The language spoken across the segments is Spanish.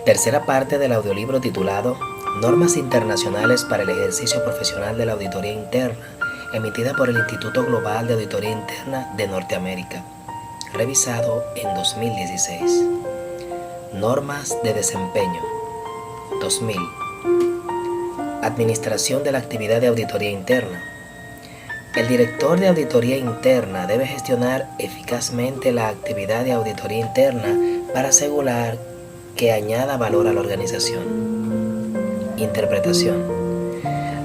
Tercera parte del audiolibro titulado Normas Internacionales para el Ejercicio Profesional de la Auditoría Interna, emitida por el Instituto Global de Auditoría Interna de Norteamérica, revisado en 2016. Normas de desempeño 2000. Administración de la actividad de auditoría interna. El director de auditoría interna debe gestionar eficazmente la actividad de auditoría interna para asegurar que añada valor a la organización. Interpretación.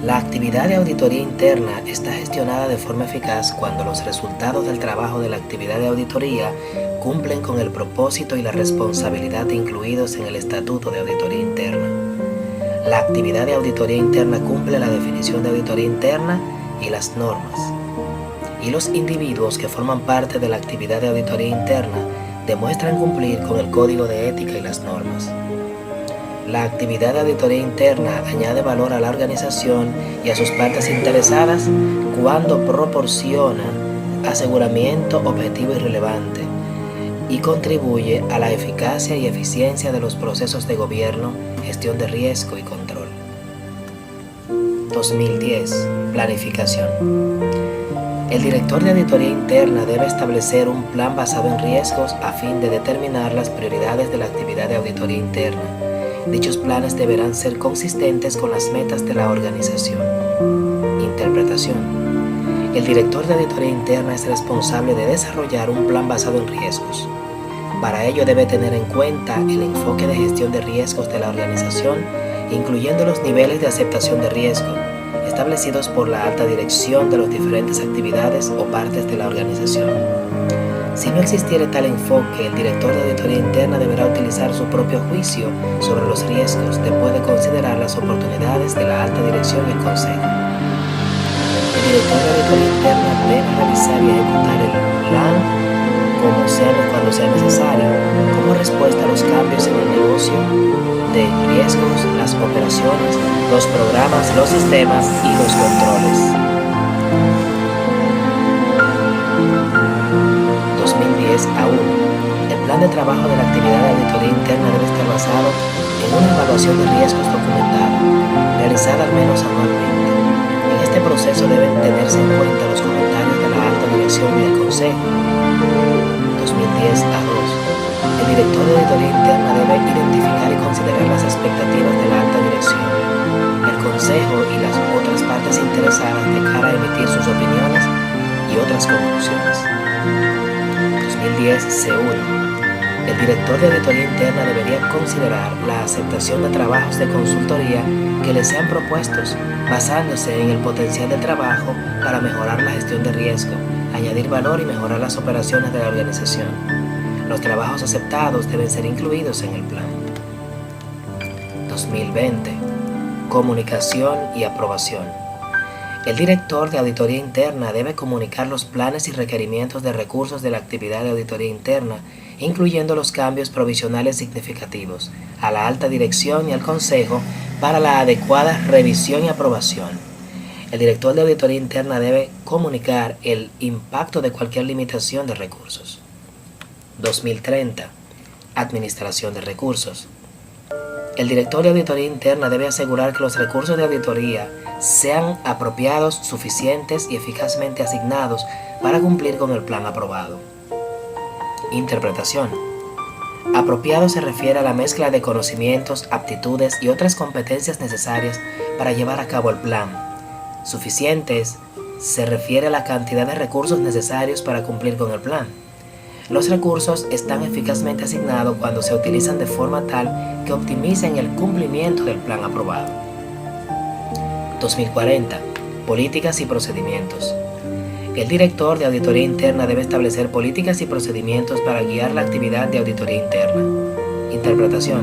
La actividad de auditoría interna está gestionada de forma eficaz cuando los resultados del trabajo de la actividad de auditoría cumplen con el propósito y la responsabilidad incluidos en el Estatuto de Auditoría Interna. La actividad de auditoría interna cumple la definición de auditoría interna y las normas. Y los individuos que forman parte de la actividad de auditoría interna demuestran cumplir con el código de ética y las normas. La actividad de auditoría interna añade valor a la organización y a sus partes interesadas cuando proporciona aseguramiento objetivo y relevante y contribuye a la eficacia y eficiencia de los procesos de gobierno, gestión de riesgo y control. 2010. Planificación. El director de auditoría interna debe establecer un plan basado en riesgos a fin de determinar las prioridades de la actividad de auditoría interna. Dichos planes deberán ser consistentes con las metas de la organización. Interpretación. El director de auditoría interna es responsable de desarrollar un plan basado en riesgos. Para ello debe tener en cuenta el enfoque de gestión de riesgos de la organización, incluyendo los niveles de aceptación de riesgo establecidos por la alta dirección de las diferentes actividades o partes de la organización. Si no existiere tal enfoque, el director de auditoría interna deberá utilizar su propio juicio sobre los riesgos después de considerar las oportunidades de la alta dirección y el consejo. El director de auditoría interna debe revisar y ejecutar el plan cuando sea necesario, como respuesta a los cambios en el negocio de riesgos, las operaciones, los programas, los sistemas y los controles. 2010 a 1. El plan de trabajo de la actividad de auditoría interna debe estar basado en una evaluación de riesgos documentada, realizada al menos anualmente. En este proceso deben tenerse en cuenta los comentarios de la alta dirección y del consejo. 2010 a 2. El director de auditoría interna debe identificar y considerar las expectativas de la alta dirección, el consejo y las otras partes interesadas de cara a emitir sus opiniones y otras conclusiones. 2010 C1. El director de auditoría interna debería considerar la aceptación de trabajos de consultoría que le sean propuestos, basándose en el potencial del trabajo para mejorar la gestión de riesgo, añadir valor y mejorar las operaciones de la organización. Los trabajos aceptados deben ser incluidos en el plan. 2020. Comunicación y aprobación. El director de auditoría interna debe comunicar los planes y requerimientos de recursos de la actividad de auditoría interna, incluyendo los cambios provisionales significativos, a la alta dirección y al consejo para la adecuada revisión y aprobación. El director de auditoría interna debe comunicar el impacto de cualquier limitación de recursos. 2030. Administración de recursos. El director de auditoría interna debe asegurar que los recursos de auditoría sean apropiados, suficientes y eficazmente asignados para cumplir con el plan aprobado. Interpretación. Apropiado se refiere a la mezcla de conocimientos, aptitudes y otras competencias necesarias para llevar a cabo el plan. Suficientes se refiere a la cantidad de recursos necesarios para cumplir con el plan. Los recursos están eficazmente asignados cuando se utilizan de forma tal que optimicen el cumplimiento del plan aprobado. 2040. Políticas y procedimientos. El director de auditoría interna debe establecer políticas y procedimientos para guiar la actividad de auditoría interna. Interpretación.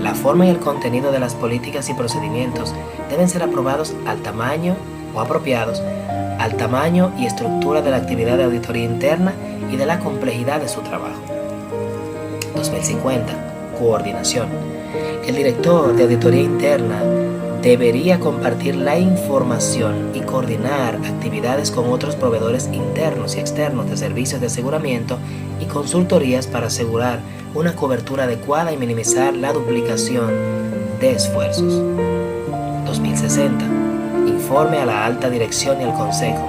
La forma y el contenido de las políticas y procedimientos deben ser aprobados al tamaño o apropiados al tamaño y estructura de la actividad de auditoría interna y de la complejidad de su trabajo. 2050. Coordinación. El director de auditoría interna debería compartir la información y coordinar actividades con otros proveedores internos y externos de servicios de aseguramiento y consultorías para asegurar una cobertura adecuada y minimizar la duplicación de esfuerzos. 2060. Informe a la alta dirección y al consejo.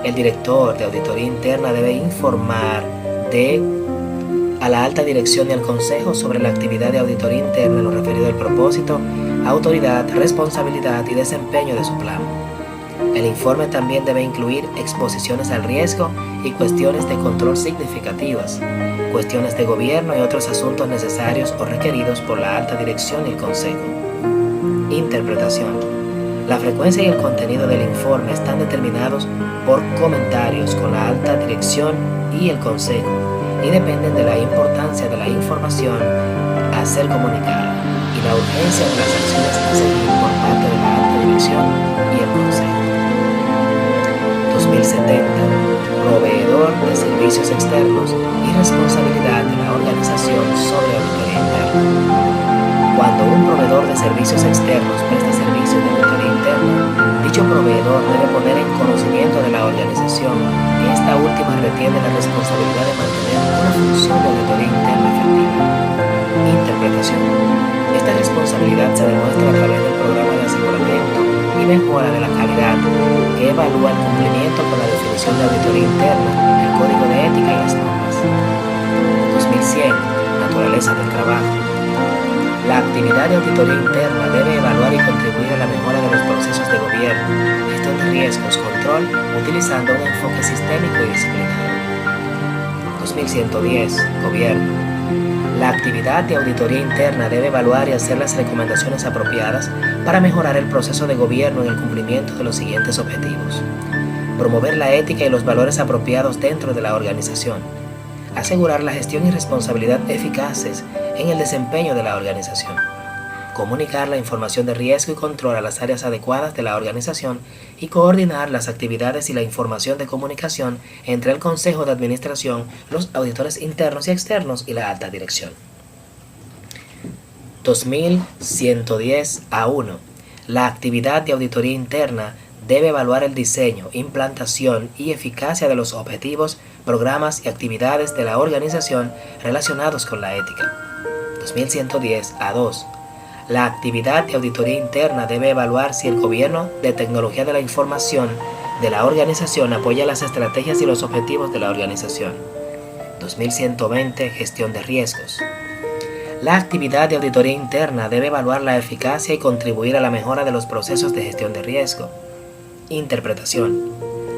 El director de auditoría interna debe informar a la alta dirección y al consejo sobre la actividad de auditoría interna en lo referido al propósito, autoridad, responsabilidad y desempeño de su plan. El informe también debe incluir exposiciones al riesgo y cuestiones de control significativas, cuestiones de gobierno y otros asuntos necesarios o requeridos por la alta dirección y el consejo. Interpretación. La frecuencia y el contenido del informe están determinados por comentarios con la alta dirección y el consejo y dependen de la importancia de la información a ser comunicada y la urgencia de las acciones a seguir por parte de la alta dirección y el consejo. 2070. Proveedor de servicios externos y responsabilidad de la organización sobre auditoría interna. Cuando un proveedor de servicios externos presta servicios de auditoría interna, dicho proveedor debe poner en conocimiento de la organización que esta última retiene la responsabilidad de mantener una función de auditoría interna efectiva. Interpretación. Esta responsabilidad se demuestra a través del programa de aseguramiento y mejora de la calidad que evalúa el cumplimiento con la definición de auditoría interna, el código de ética y las normas. 2100. Naturaleza del trabajo. La actividad de auditoría interna debe evaluar y contribuir a la mejora de los procesos de gobierno, gestión de riesgos, control, utilizando un enfoque sistémico y disciplinario. 2110. Gobierno. La actividad de auditoría interna debe evaluar y hacer las recomendaciones apropiadas para mejorar el proceso de gobierno en el cumplimiento de los siguientes objetivos. Promover la ética y los valores apropiados dentro de la organización. Asegurar la gestión y responsabilidad eficaces en el desempeño de la organización. Comunicar la información de riesgo y control a las áreas adecuadas de la organización y coordinar las actividades y la información de comunicación entre el Consejo de Administración, los auditores internos y externos y la alta dirección. 2110A1. La actividad de auditoría interna debe evaluar el diseño, implantación y eficacia de los objetivos, programas y actividades de la organización relacionados con la ética. 2110A2. La actividad de auditoría interna debe evaluar si el gobierno de tecnología de la información de la organización apoya las estrategias y los objetivos de la organización. 2120. Gestión de riesgos. La actividad de auditoría interna debe evaluar la eficacia y contribuir a la mejora de los procesos de gestión de riesgo. Interpretación.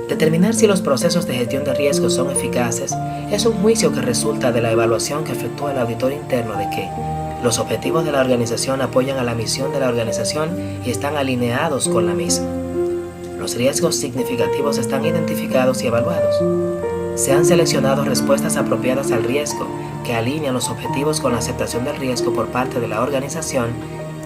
Determinar si los procesos de gestión de riesgo son eficaces es un juicio que resulta de la evaluación que efectúa el auditor interno de que los objetivos de la organización apoyan a la misión de la organización y están alineados con la misma. Los riesgos significativos están identificados y evaluados. Se han seleccionado respuestas apropiadas al riesgo que alinean los objetivos con la aceptación del riesgo por parte de la organización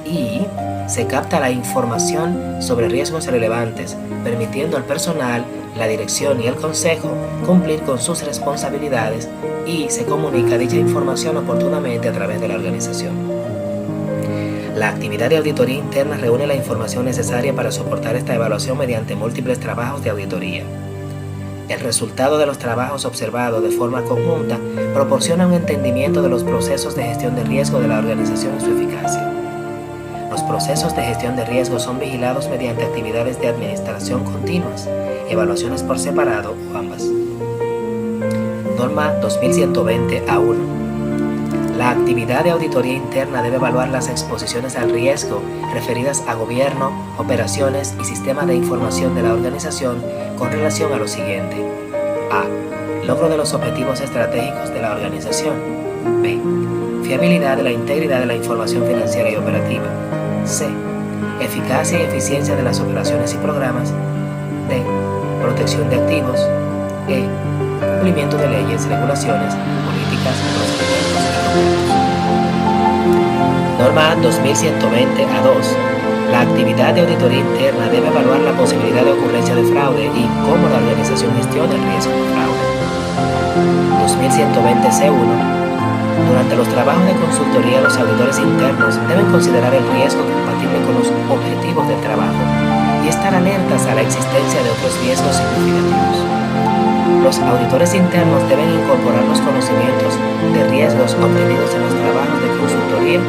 y se capta la información sobre riesgos relevantes, permitiendo al personal, la dirección y el consejo cumplir con sus responsabilidades y se comunica dicha información oportunamente a través de la organización. La actividad de auditoría interna reúne la información necesaria para soportar esta evaluación mediante múltiples trabajos de auditoría. El resultado de los trabajos observados de forma conjunta proporciona un entendimiento de los procesos de gestión de riesgo de la organización y su eficacia. Los procesos de gestión de riesgo son vigilados mediante actividades de administración continuas, evaluaciones por separado o ambas. Norma 2120A1. La actividad de auditoría interna debe evaluar las exposiciones al riesgo referidas a gobierno, operaciones y sistemas de información de la organización con relación a lo siguiente. A. Logro de los objetivos estratégicos de la organización. B. Fiabilidad de la integridad de la información financiera y operativa. C. Eficacia y eficiencia de las operaciones y programas. D. Protección de activos. E. Cumplimiento de leyes, regulaciones, políticas, procedimientos y documentos. Norma 2120A2. La actividad de auditoría interna debe evaluar la posibilidad de ocurrencia de fraude y cómo la organización gestiona el riesgo de fraude. 2120C1. Durante los trabajos de consultoría, los auditores internos deben considerar el riesgo compatible con los objetivos del trabajo y estar alertas a la existencia de otros riesgos significativos. Los auditores internos deben incorporar los conocimientos de riesgos obtenidos en los trabajos de consultoría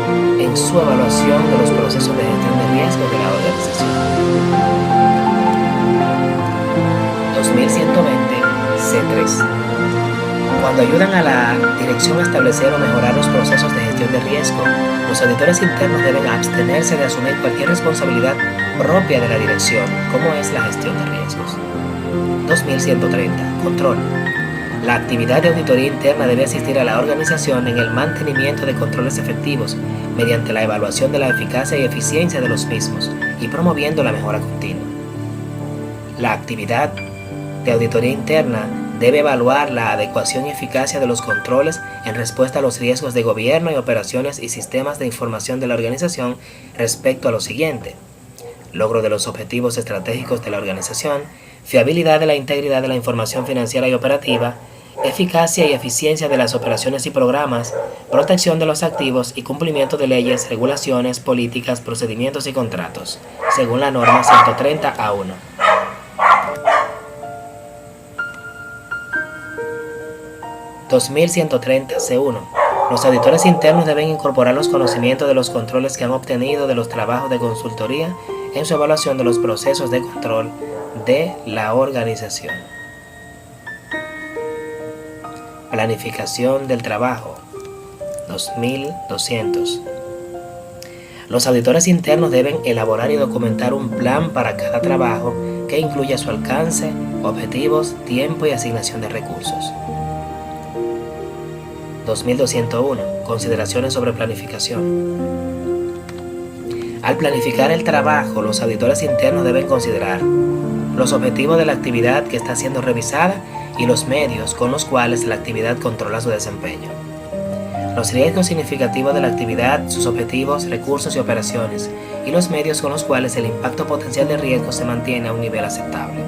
en su evaluación de los procesos de gestión de riesgos de la organización. 2120 C3. Cuando ayudan a la dirección a establecer o mejorar los procesos de gestión de riesgo, los auditores internos deben abstenerse de asumir cualquier responsabilidad propia de la dirección, como es la gestión de riesgos. 2130. Control. La actividad de auditoría interna debe asistir a la organización en el mantenimiento de controles efectivos mediante la evaluación de la eficacia y eficiencia de los mismos y promoviendo la mejora continua. La actividad de auditoría interna debe evaluar la adecuación y eficacia de los controles en respuesta a los riesgos de gobierno y operaciones y sistemas de información de la organización respecto a lo siguiente: logro de los objetivos estratégicos de la organización, fiabilidad de la integridad de la información financiera y operativa, eficacia y eficiencia de las operaciones y programas, protección de los activos y cumplimiento de leyes, regulaciones, políticas, procedimientos y contratos, según la norma 130A1. 2130 C1. Los auditores internos deben incorporar los conocimientos de los controles que han obtenido de los trabajos de consultoría en su evaluación de los procesos de control de la organización. Planificación del trabajo. 2200. Los auditores internos deben elaborar y documentar un plan para cada trabajo que incluya su alcance, objetivos, tiempo y asignación de recursos. 2201. Consideraciones sobre planificación. Al planificar el trabajo, los auditores internos deben considerar los objetivos de la actividad que está siendo revisada y los medios con los cuales la actividad controla su desempeño. Los riesgos significativos de la actividad, sus objetivos, recursos y operaciones, y los medios con los cuales el impacto potencial de riesgo se mantiene a un nivel aceptable.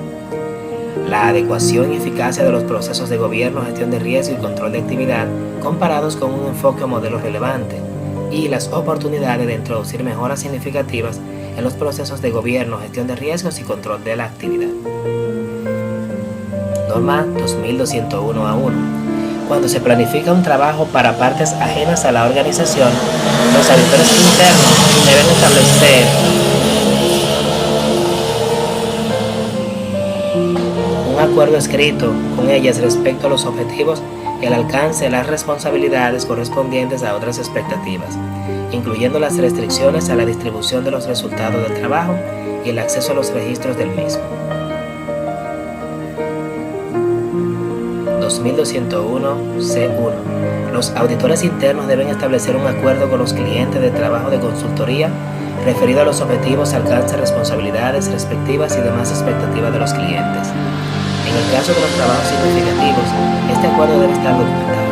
La adecuación y eficacia de los procesos de gobierno, gestión de riesgo y control de actividad comparados con un enfoque o modelo relevante, y las oportunidades de introducir mejoras significativas en los procesos de gobierno, gestión de riesgos y control de la actividad. Norma 2201A1. Cuando se planifica un trabajo para partes ajenas a la organización, los auditores internos deben establecer un acuerdo escrito con ellas respecto a los objetivos, el alcance, las responsabilidades correspondientes a otras expectativas, incluyendo las restricciones a la distribución de los resultados del trabajo y el acceso a los registros del mismo. 2201 C1. Los auditores internos deben establecer un acuerdo con los clientes de trabajo de consultoría referido a los objetivos, alcance, responsabilidades respectivas y demás expectativas de los clientes. En el caso de los trabajos significativos, este acuerdo debe estar documentado.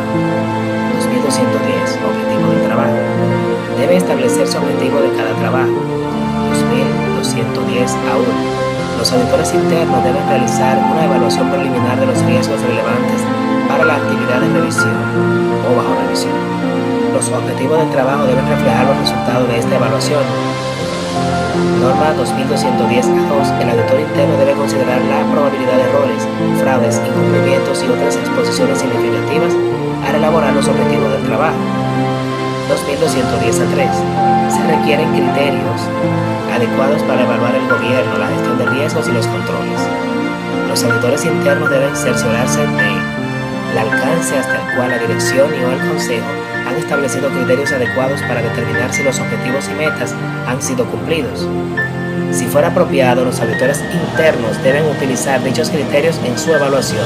2210. Objetivo del trabajo. Debe establecerse objetivo de cada trabajo. 2210A1. Los auditores internos deben realizar una evaluación preliminar de los riesgos relevantes para la actividad de revisión o bajo revisión. Los objetivos del trabajo deben reflejar los resultados de esta evaluación. Norma 2210A2. El auditor interno debe considerar la probabilidad de errores, fraudes, incumplimientos y otras exposiciones significativas al elaborar los objetivos del trabajo. 2210A3. Se requieren criterios adecuados para evaluar el gobierno, la gestión de riesgos y los controles. Los auditores internos deben cerciorarse del alcance hasta el cual la dirección y o el consejo han establecido criterios adecuados para determinar si los objetivos y metas han sido cumplidos. Si fuera apropiado, los auditores internos deben utilizar dichos criterios en su evaluación.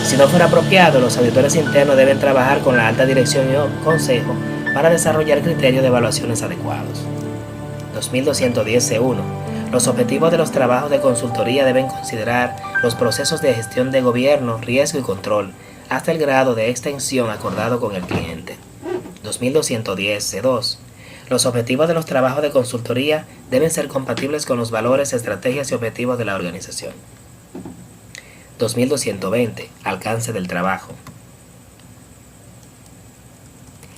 Si no fuera apropiado, los auditores internos deben trabajar con la alta dirección y o consejo para desarrollar criterios de evaluaciones adecuados. 2210C1. Los objetivos de los trabajos de consultoría deben considerar los procesos de gestión de gobierno, riesgo y control, hasta el grado de extensión acordado con el cliente. 2210C2. Los objetivos de los trabajos de consultoría deben ser compatibles con los valores, estrategias y objetivos de la organización. 2220. Alcance del trabajo.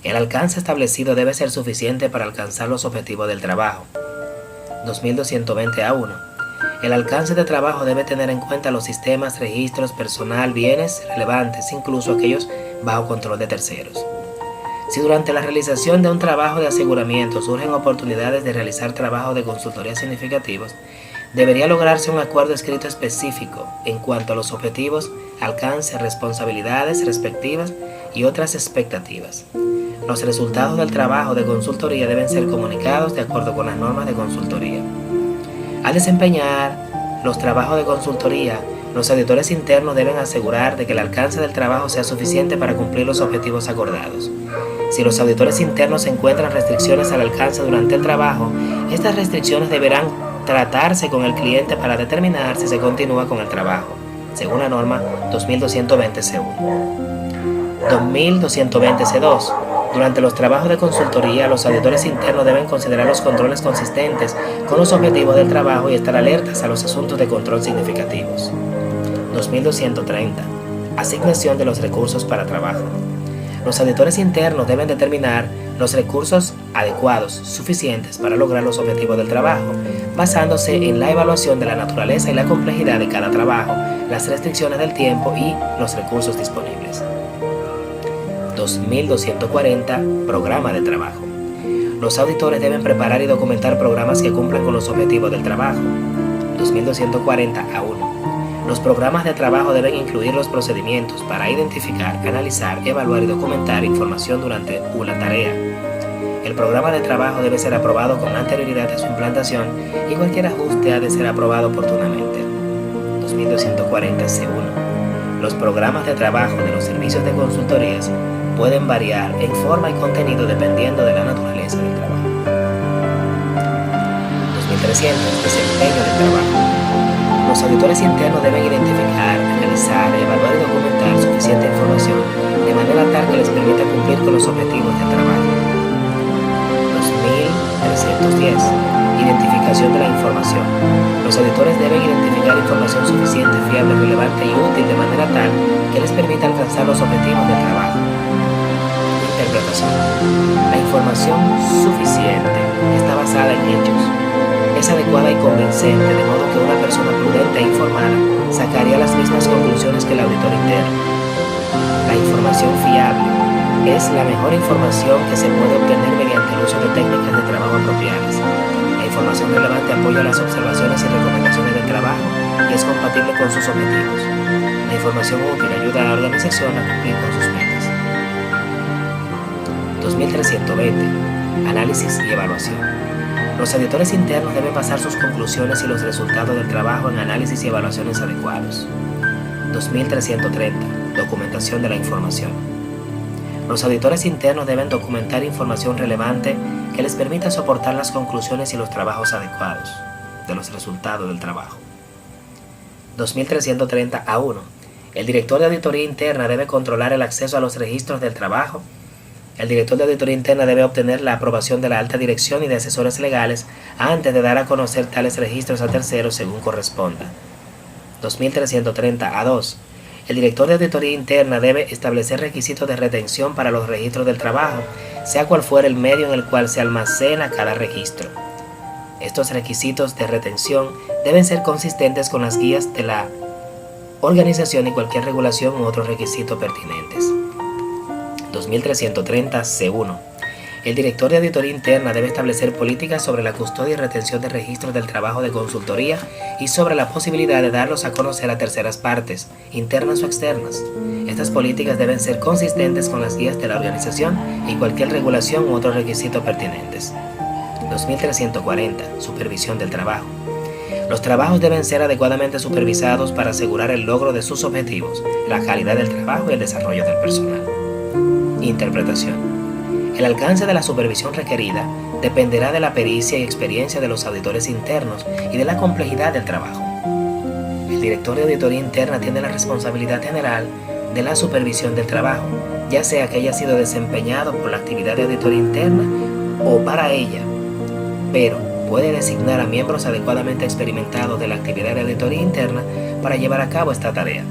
El alcance establecido debe ser suficiente para alcanzar los objetivos del trabajo. 2220A1. El alcance de trabajo debe tener en cuenta los sistemas, registros, personal, bienes relevantes, incluso aquellos bajo control de terceros. Si durante la realización de un trabajo de aseguramiento surgen oportunidades de realizar trabajos de consultoría significativos, debería lograrse un acuerdo escrito específico en cuanto a los objetivos, alcance, responsabilidades respectivas y otras expectativas. Los resultados del trabajo de consultoría deben ser comunicados de acuerdo con las normas de consultoría. Al desempeñar los trabajos de consultoría, los auditores internos deben asegurar de que el alcance del trabajo sea suficiente para cumplir los objetivos acordados. Si los auditores internos encuentran restricciones al alcance durante el trabajo, estas restricciones deberán tratarse con el cliente para determinar si se continúa con el trabajo, según la norma 2220C1. 2220C2. Durante los trabajos de consultoría, los auditores internos deben considerar los controles consistentes con los objetivos del trabajo y estar alertas a los asuntos de control significativos. 2230. Asignación de los recursos para trabajo. Los auditores internos deben determinar los recursos adecuados, suficientes para lograr los objetivos del trabajo, basándose en la evaluación de la naturaleza y la complejidad de cada trabajo, las restricciones del tiempo y los recursos disponibles. 2240. Programa de trabajo. Los auditores deben preparar y documentar programas que cumplan con los objetivos del trabajo. 2240A1. Los programas de trabajo deben incluir los procedimientos para identificar, analizar, evaluar y documentar información durante una tarea. El programa de trabajo debe ser aprobado con anterioridad a su implantación y cualquier ajuste ha de ser aprobado oportunamente. 2240C1. Los programas de trabajo de los servicios de consultorías pueden variar en forma y contenido dependiendo de la naturaleza del trabajo. 2300. Desempeño del trabajo. Los auditores internos deben identificar, analizar, evaluar y documentar suficiente información de manera tal que les permita cumplir con los objetivos del trabajo. 2310. Identificación de la información. Los auditores deben identificar información suficiente, fiable, relevante y útil de manera tal que les permita alcanzar los objetivos del trabajo. Interpretación. La información suficiente está basada en hechos. Es adecuada y convincente, de modo que una persona prudente e informada sacaría las mismas conclusiones que el auditor interno. La información fiable es la mejor información que se puede obtener mediante el uso de técnicas de trabajo apropiadas. La información relevante apoya las observaciones y recomendaciones del trabajo y es compatible con sus objetivos. La información útil ayuda a la organización a cumplir con sus metas. 2320. Análisis y evaluación. Los auditores internos deben basar sus conclusiones y los resultados del trabajo en análisis y evaluaciones adecuados. 2330. Documentación de la información. Los auditores internos deben documentar información relevante que les permita soportar las conclusiones y los trabajos adecuados de los resultados del trabajo. 2330A1. El director de auditoría interna debe controlar el acceso a los registros del trabajo. El director de auditoría interna debe obtener la aprobación de la alta dirección y de asesores legales antes de dar a conocer tales registros a terceros según corresponda. 2330A2. El director de auditoría interna debe establecer requisitos de retención para los registros del trabajo, sea cual fuera el medio en el cual se almacena cada registro. Estos requisitos de retención deben ser consistentes con las guías de la organización y cualquier regulación u otros requisitos pertinentes. 2330C1. El director de auditoría interna debe establecer políticas sobre la custodia y retención de registros del trabajo de consultoría y sobre la posibilidad de darlos a conocer a terceras partes, internas o externas. Estas políticas deben ser consistentes con las guías de la organización y cualquier regulación u otros requisitos pertinentes. 2340. Supervisión del trabajo. Los trabajos deben ser adecuadamente supervisados para asegurar el logro de sus objetivos, la calidad del trabajo y el desarrollo del personal. Interpretación. El alcance de la supervisión requerida dependerá de la pericia y experiencia de los auditores internos y de la complejidad del trabajo. El director de auditoría interna tiene la responsabilidad general de la supervisión del trabajo, ya sea que haya sido desempeñado por la actividad de auditoría interna o para ella, pero puede designar a miembros adecuadamente experimentados de la actividad de auditoría interna para llevar a cabo esta tarea.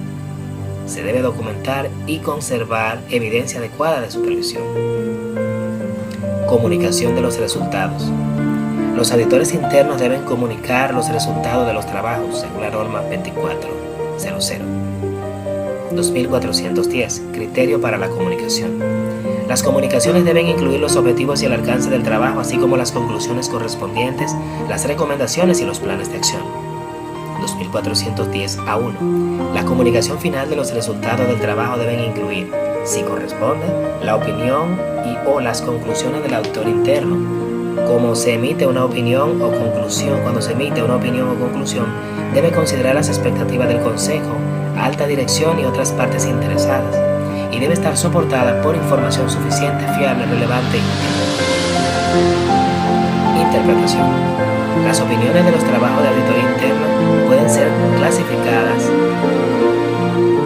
Se debe documentar y conservar evidencia adecuada de supervisión. Comunicación de los resultados. Los auditores internos deben comunicar los resultados de los trabajos según la norma 2400. 2410. Criterio para la comunicación. Las comunicaciones deben incluir los objetivos y el alcance del trabajo, así como las conclusiones correspondientes, las recomendaciones y los planes de acción. 2410A1. La comunicación final de los resultados del trabajo deben incluir, si corresponde, la opinión y o las conclusiones del auditor interno. Cuando se emite una opinión o conclusión, debe considerar las expectativas del consejo, alta dirección y otras partes interesadas, y debe estar soportada por información suficiente, fiable, relevante y interpretación. Las opiniones de los trabajos de auditoría interna pueden ser clasificadas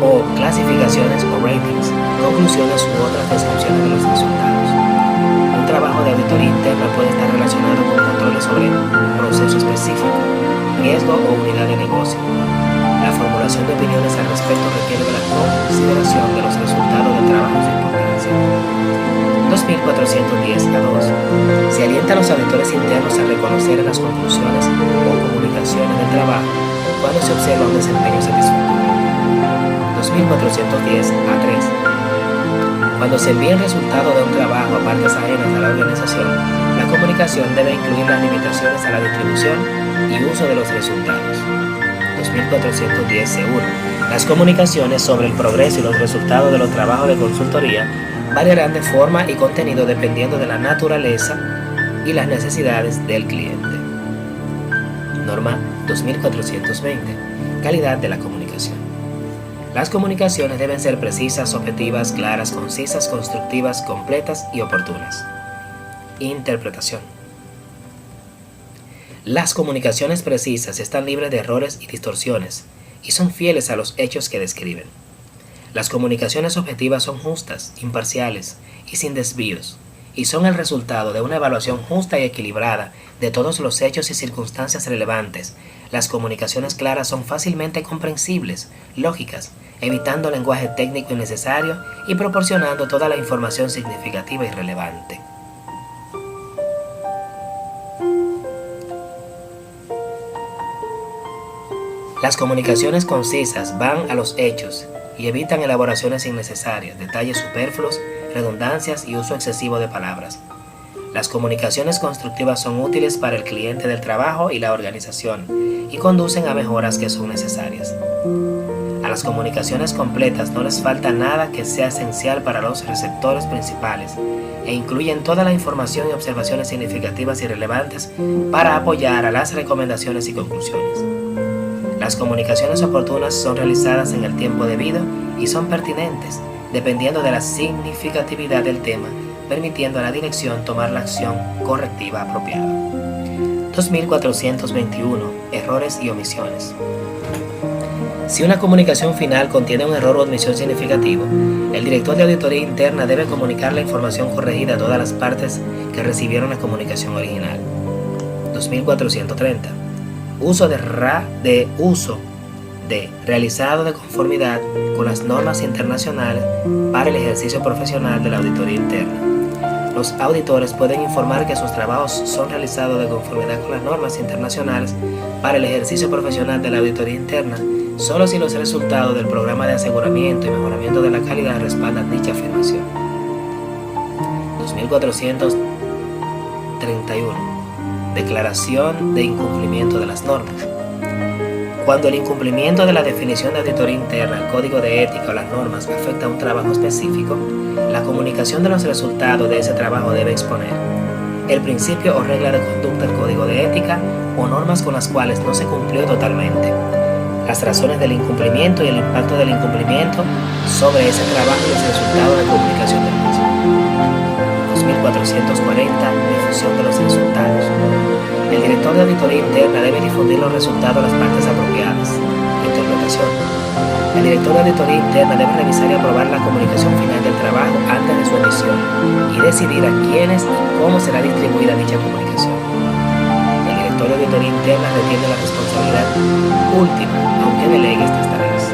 o clasificaciones o ratings, conclusiones u otras descripciones de los resultados. Un trabajo de auditoría interna puede estar relacionado con controles sobre un proceso específico, riesgo o unidad de negocio. La formulación de opiniones al respecto requiere de la consideración de los resultados del trabajo y su importancia. 2410A2. Se alienta a los auditores internos a reconocer en las conclusiones o comunicaciones del trabajo cuando se observa un desempeño satisfactorio. 2410A3. Cuando se envía el resultado de un trabajo a partes ajenas a la organización, la comunicación debe incluir las limitaciones a la distribución y uso de los resultados. 2410C1. Las comunicaciones sobre el progreso y los resultados de los trabajos de consultoría variarán de forma y contenido dependiendo de la naturaleza y las necesidades del cliente. Norma 2420. Calidad de la comunicación. Las comunicaciones deben ser precisas, objetivas, claras, concisas, constructivas, completas y oportunas. Interpretación. Las comunicaciones precisas están libres de errores y distorsiones y son fieles a los hechos que describen. Las comunicaciones objetivas son justas, imparciales y sin desvíos, y son el resultado de una evaluación justa y equilibrada de todos los hechos y circunstancias relevantes. Las comunicaciones claras son fácilmente comprensibles, lógicas, evitando lenguaje técnico innecesario y proporcionando toda la información significativa y relevante. Las comunicaciones concisas van a los hechos y evitan elaboraciones innecesarias, detalles superfluos, redundancias y uso excesivo de palabras. Las comunicaciones constructivas son útiles para el cliente del trabajo y la organización y conducen a mejoras que son necesarias. A las comunicaciones completas no les falta nada que sea esencial para los receptores principales e incluyen toda la información y observaciones significativas y relevantes para apoyar a las recomendaciones y conclusiones. Las comunicaciones oportunas son realizadas en el tiempo debido y son pertinentes, dependiendo de la significatividad del tema, permitiendo a la dirección tomar la acción correctiva apropiada. 2421. Errores y omisiones. Si una comunicación final contiene un error o omisión significativo, el director de auditoría interna debe comunicar la información corregida a todas las partes que recibieron la comunicación original. 2430. Uso de realizado de conformidad con las normas internacionales para el ejercicio profesional de la auditoría interna. Los auditores pueden informar que sus trabajos son realizados de conformidad con las normas internacionales para el ejercicio profesional de la auditoría interna solo si los resultados del programa de aseguramiento y mejoramiento de la calidad respaldan dicha afirmación. 2431. Declaración de incumplimiento de las normas. Cuando el incumplimiento de la definición de auditoría interna, el código de ética o las normas afecta a un trabajo específico, la comunicación de los resultados de ese trabajo debe exponer el principio o regla de conducta del código de ética o normas con las cuales no se cumplió totalmente, las razones del incumplimiento y el impacto del incumplimiento sobre ese trabajo y los resultados de comunicación del mismo. 2440. Difusión de los resultados. El director de auditoría interna debe difundir los resultados a las partes apropiadas. Interpretación. El director de auditoría interna debe revisar y aprobar la comunicación final del trabajo antes de su emisión y decidir a quiénes y cómo será distribuida dicha comunicación. El director de auditoría interna retiene la responsabilidad última, aunque delegue estas tareas.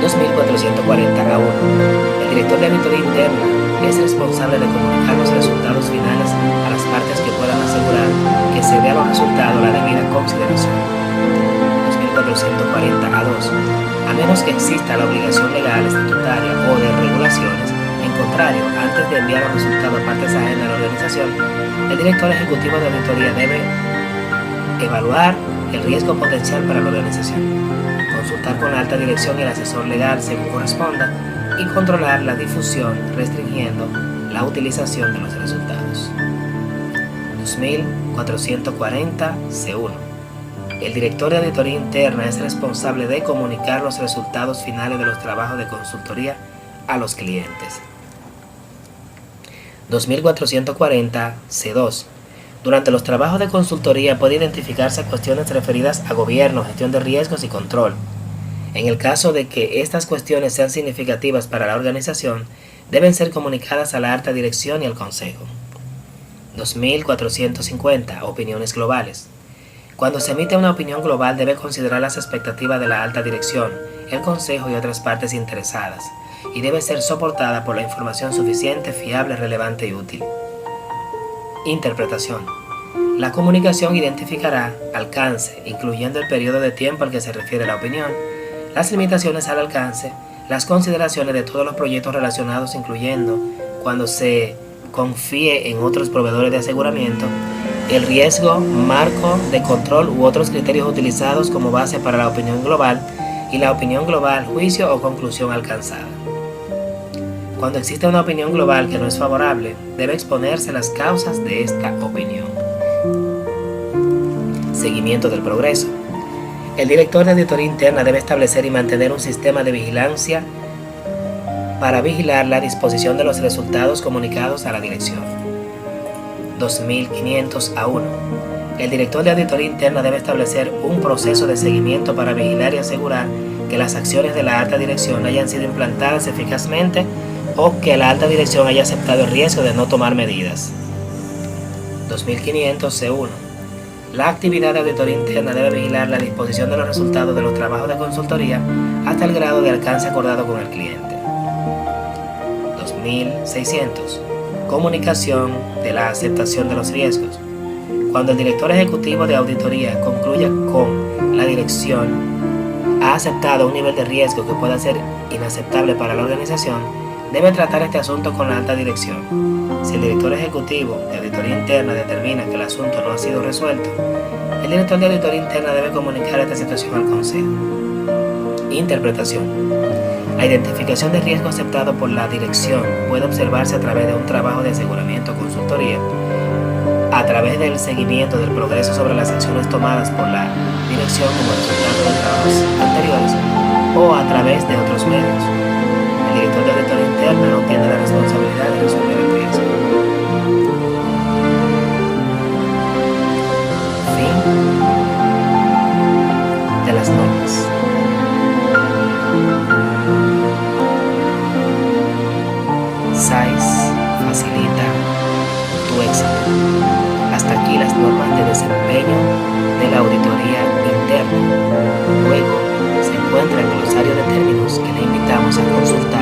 2440A1. El director de auditoría interna es responsable de comunicar los resultados finales a las partes que puedan asegurar que se dé a los resultados la debida consideración. 2440A2. A menos que exista la obligación legal, estatutaria o de regulaciones, en contrario, antes de enviar los resultados a partes ajenas a la organización, el director ejecutivo de auditoría debe evaluar el riesgo potencial para la organización, consultar con la alta dirección y el asesor legal según corresponda y controlar la difusión restringiendo la utilización de los resultados. 2440C1. El director de auditoría interna es responsable de comunicar los resultados finales de los trabajos de consultoría a los clientes. 2440C2. Durante los trabajos de consultoría puede identificarse cuestiones referidas a gobierno, gestión de riesgos y control. En el caso de que estas cuestiones sean significativas para la organización, deben ser comunicadas a la alta dirección y al consejo. 2450. Opiniones globales. Cuando se emite una opinión global debe considerar las expectativas de la alta dirección, el consejo y otras partes interesadas, y debe ser soportada por la información suficiente, fiable, relevante y útil. Interpretación. La comunicación identificará alcance, incluyendo el periodo de tiempo al que se refiere la opinión, las limitaciones al alcance, las consideraciones de todos los proyectos relacionados, incluyendo cuando se confíe en otros proveedores de aseguramiento, el riesgo, marco de control u otros criterios utilizados como base para la opinión global y la opinión global, juicio o conclusión alcanzada. Cuando existe una opinión global que no es favorable, debe exponerse las causas de esta opinión. Seguimiento del progreso. El director de auditoría interna debe establecer y mantener un sistema de vigilancia para vigilar la disposición de los resultados comunicados a la dirección. 2500A1. El director de auditoría interna debe establecer un proceso de seguimiento para vigilar y asegurar que las acciones de la alta dirección hayan sido implantadas eficazmente o que la alta dirección haya aceptado el riesgo de no tomar medidas. 2500C1. La actividad de auditoría interna debe vigilar la disposición de los resultados de los trabajos de consultoría hasta el grado de alcance acordado con el cliente. 2600. Comunicación de la aceptación de los riesgos. Cuando el director ejecutivo de auditoría concluya con la dirección ha aceptado un nivel de riesgo que pueda ser inaceptable para la organización, debe tratar este asunto con la alta dirección. Si el director ejecutivo de auditoría interna determina que el asunto no ha sido resuelto, el director de auditoría interna debe comunicar esta situación al consejo. Interpretación. La identificación de riesgo aceptado por la dirección puede observarse a través de un trabajo de aseguramiento o consultoría, a través del seguimiento del progreso sobre las acciones tomadas por la dirección como resultado de trabajos anteriores o a través de otros medios. El director de auditoría interna no tiene la responsabilidad de resolver el riesgo. Fin de las normas. SAIS facilita tu éxito. Hasta aquí las normas de desempeño de la auditoría interna. Luego se encuentra el glosario de términos que le invitamos a consultar